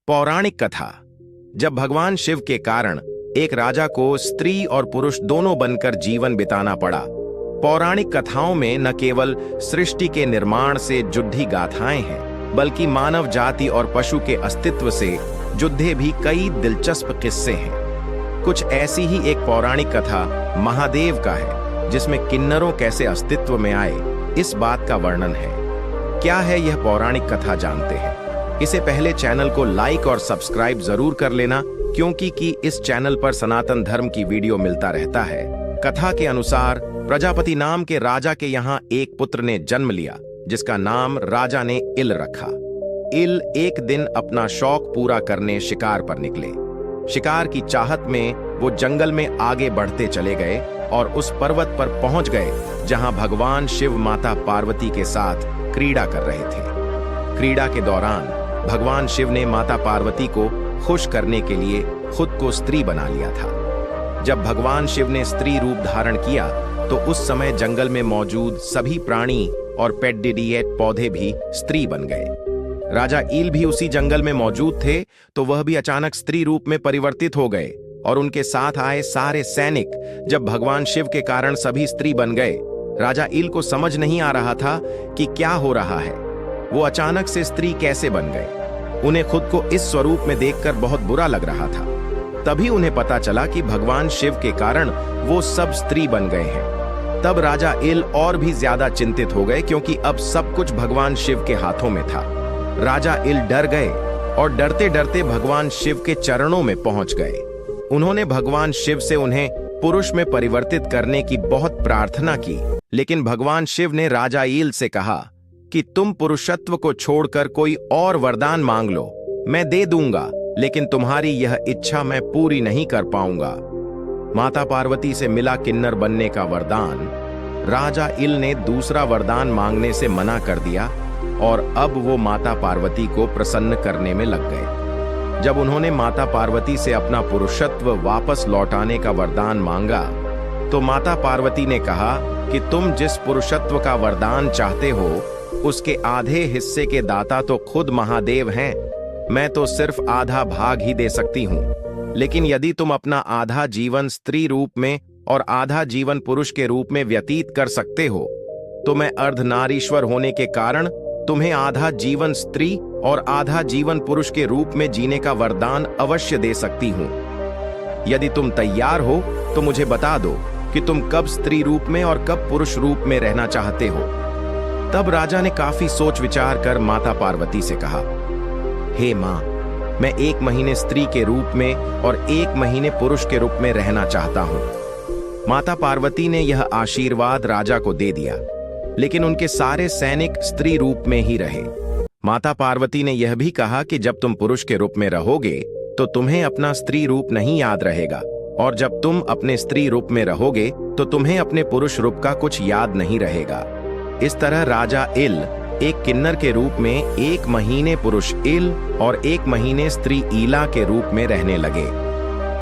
पौराणिक कथा। जब भगवान शिव के कारण एक राजा को स्त्री और पुरुष दोनों बनकर जीवन बिताना पड़ा। पौराणिक कथाओं में न केवल सृष्टि के निर्माण से जुड़ी गाथाएं हैं, बल्कि मानव जाति और पशु के अस्तित्व से जुड़े भी कई दिलचस्प किस्से हैं। कुछ ऐसी ही एक पौराणिक कथा महादेव का है, जिसमें किन्नरों कैसे अस्तित्व में आए, इस बात का वर्णन है। क्या है यह पौराणिक कथा, जानते हैं। इससे पहले चैनल को लाइक और सब्सक्राइब जरूर कर लेना, क्योंकि इस चैनल पर सनातन धर्म की वीडियो मिलता रहता है। कथा के अनुसार प्रजापति नाम के राजा के यहाँ एक पुत्र ने जन्म लिया, जिसका नाम राजा ने इल रखा। इल एक दिन अपना शौक पूरा करने शिकार पर निकले। शिकार की चाहत में वो जंगल में आगे बढ़ते चले गए और उस पर्वत पर पहुंच गए जहां भगवान शिव माता पार्वती के साथ क्रीड़ा कर रहे थे। क्रीड़ा के दौरान भगवान शिव ने माता पार्वती को खुश करने के लिए खुद को स्त्री बना लिया था। जब भगवान शिव ने स्त्री रूप धारण किया तो उस समय जंगल में मौजूद सभी प्राणी और पेडिडिएट पौधे भी स्त्री बन गए। राजा ईल भी उसी जंगल में मौजूद थे, तो वह भी अचानक स्त्री रूप में परिवर्तित हो गए और उनके साथ आए सारे सैनिक। जब भगवान शिव के कारण सभी स्त्री बन गए, राजा ईल को समझ नहीं आ रहा था कि क्या हो रहा है। वो अचानक से स्त्री कैसे बन गए। उन्हें खुद को इस स्वरूप में देखकर बहुत बुरा लग रहा था। तभी उन्हें पता चला कि भगवान शिव के कारण वो सब स्त्री बन गए हैं। तब राजा इल और भी ज्यादा चिंतित हो गए, क्योंकि अब सब कुछ भगवान शिव के हाथों में था। राजा इल डर गए और डरते डरते भगवान शिव के चरणों में पहुंच गए। उन्होंने भगवान शिव से उन्हें पुरुष में परिवर्तित करने की बहुत प्रार्थना की, लेकिन भगवान शिव ने राजा ईल से कहा कि तुम पुरुषत्व को छोड़कर कोई और वरदान मांग लो, मैं दे दूंगा, लेकिन तुम्हारी यह इच्छा मैं पूरी नहीं कर पाऊंगा। माता पार्वती से मिला किन्नर बनने का वरदान। राजा इल ने दूसरा वरदान मांगने से मना कर दिया और अब वो माता पार्वती को प्रसन्न करने में लग गए। जब उन्होंने माता पार्वती से अपना पुरुषत्व वापस लौटाने का वरदान मांगा, तो माता पार्वती ने कहा कि तुम जिस पुरुषत्व का वरदान चाहते हो, उसके आधे हिस्से के दाता तो खुद महादेव हैं। मैं तो सिर्फ आधा भाग ही दे सकती हूँ, लेकिन यदि तुम अपना आधा जीवन स्त्री रूप में और आधा जीवन पुरुष के रूप में व्यतीत कर सकते हो, तो मैं अर्धनारीश्वर होने के कारण तुम्हें आधा जीवन स्त्री और आधा जीवन पुरुष के रूप में जीने का वरदान अवश्य दे सकती हूँ। यदि तुम तैयार हो तो मुझे बता दो कि तुम कब स्त्री रूप में और कब पुरुष रूप में रहना चाहते हो। तब राजा ने काफी सोच विचार कर माता पार्वती से कहा, हे मां, मैं 1 महीने स्त्री के रूप में और 1 महीने पुरुष के रूप में रहना चाहता हूं। माता पार्वती ने यह आशीर्वाद राजा को दे दिया, लेकिन उनके सारे सैनिक स्त्री रूप में ही रहे। माता पार्वती ने यह भी कहा कि जब तुम पुरुष के रूप में रहोगे तो तुम्हें अपना स्त्री रूप नहीं याद रहेगा, और जब तुम अपने स्त्री रूप में रहोगे तो तुम्हें अपने पुरुष रूप का कुछ याद नहीं रहेगा। इस तरह राजा इल एक किन्नर के रूप में 1 महीने पुरुष इल और 1 महीने स्त्री ईला के रूप में रहने लगे।